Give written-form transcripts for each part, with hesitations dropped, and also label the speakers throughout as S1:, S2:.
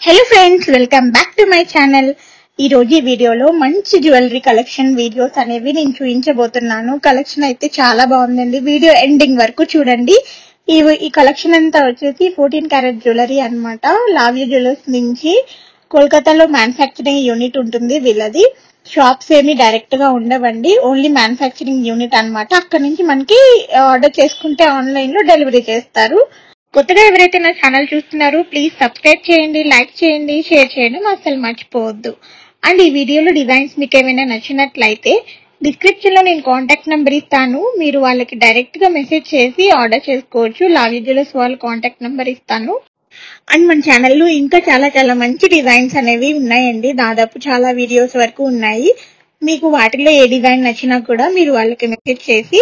S1: Hello friends, welcome back to my channel. ఈ రోజు ఈ వీడియోలో మంచి జ్యువెలరీ కలెక్షన్ వీడియోస్ అనేవి నేను చూపించబోతున్నాను. కలెక్షన్ అయితే చాలా బాగుందండి. వీడియో ఎండింగ్ వరకు చూడండి. ఈ కలెక్షన్ అంతా వచ్చేసి 14 క్యారెట్ జ్యువెలరీ అన్నమాట. లావ్య జ్యువెలర్స్ నుంచి కోల్కతాలో మ్యానుఫ్యాక్చరింగ్ యూనిట్ ఉంటుంది వీళ్ళది. షాప్స్ ఏమి డైరెక్ట్ గా ఉండవండి, ఓన్లీ మ్యానుఫ్యాక్చరింగ్ యూనిట్ అన్నమాట. అక్కడ నుంచి మనకి ఆర్డర్ చేసుకుంటే ఆన్లైన్ లో డెలివరీ చేస్తారు. కొత్తగా ఎవరైతే నా ఛానల్ చూస్తున్నారో ప్లీజ్ సబ్స్క్రైబ్ చేయండి, లైక్ చేయండి, షేర్ చేయడం అస్సలు మర్చిపోవద్దు. అండ్ ఈ వీడియోలో డిజైన్స్ మీకు ఏమైనా నచ్చినట్లయితే డిస్క్రిప్షన్ లో నేను కాంటాక్ట్ నెంబర్ ఇస్తాను. మీరు వాళ్ళకి డైరెక్ట్ గా మెసేజ్ చేసి ఆర్డర్ చేసుకోవచ్చు. లావ్య జ్యువెలర్స్ వాళ్ళ కాంటాక్ట్ నెంబర్ ఇస్తాను. అండ్ మన ఛానల్లో ఇంకా చాలా చాలా మంచి డిజైన్స్ అనేవి ఉన్నాయండి. దాదాపు చాలా వీడియోస్ వరకు ఉన్నాయి. మీకు వాటిలో ఏ డిజైన్ నచ్చినా కూడా మీరు వాళ్ళకి మెసేజ్ చేసి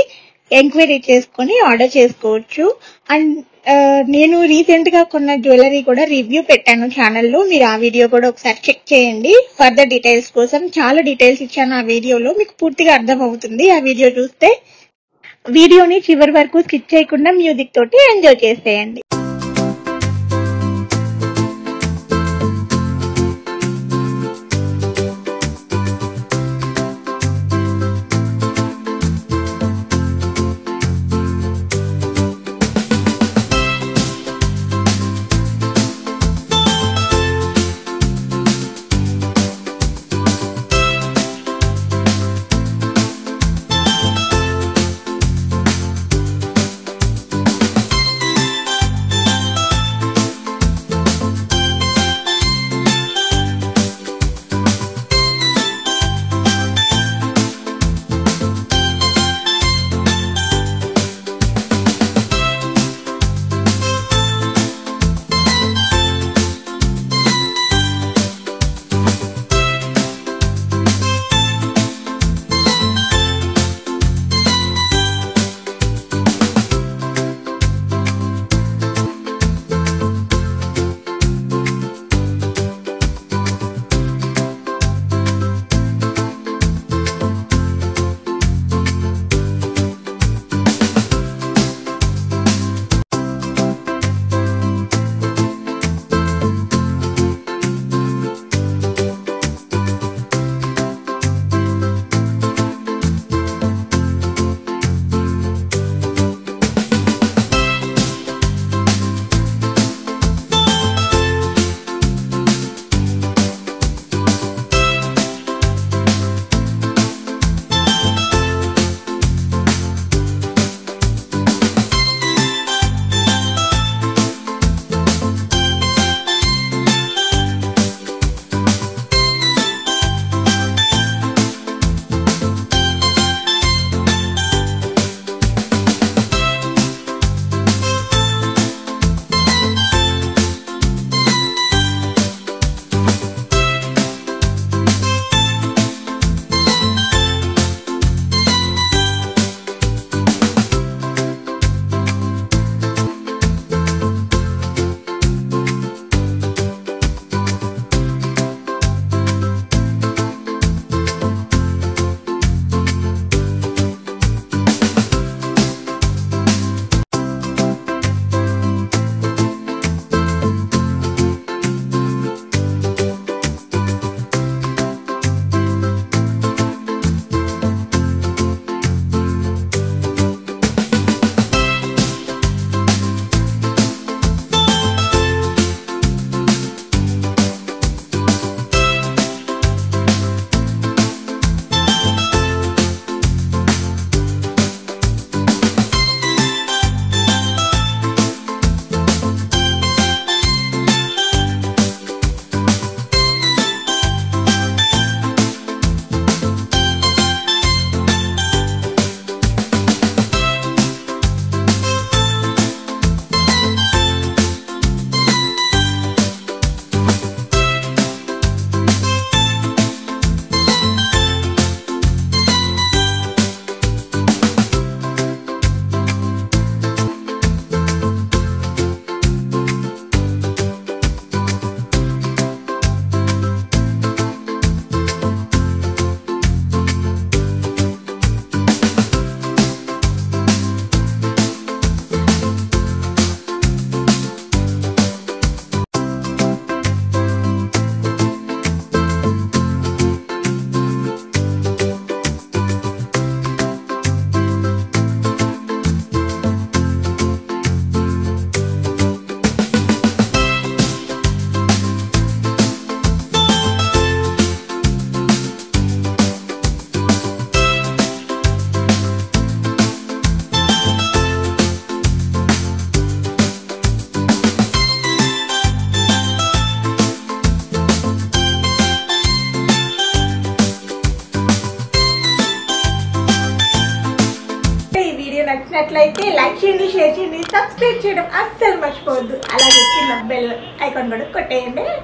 S1: ఎంక్వైరీ చేసుకొని ఆర్డర్ చేసుకోవచ్చు. అండ్ నేను రీసెంట్ గా కొన్న జ్యువెలరీ కూడా రివ్యూ పెట్టాను ఛానల్లో. మీరు ఆ వీడియో కూడా ఒకసారి చెక్ చేయండి. ఫర్దర్ డీటెయిల్స్ కోసం చాలా డీటెయిల్స్ ఇచ్చాను ఆ వీడియోలో, మీకు పూర్తిగా అర్థం అవుతుంది ఆ వీడియో చూస్తే. వీడియోని చివరి వరకు స్కిప్ చేయకుండా మ్యూజిక్ తోటి ఎంజాయ్ చేసేయండి. నచ్చినట్లయితే లైక్ చేయండి, షేర్ చేయండి, సబ్స్క్రైబ్ చేయడం అస్సలు మర్చిపోవద్దు. అలాగే కింద బెల్ ఐకాన్ కూడా కొట్టేయండి.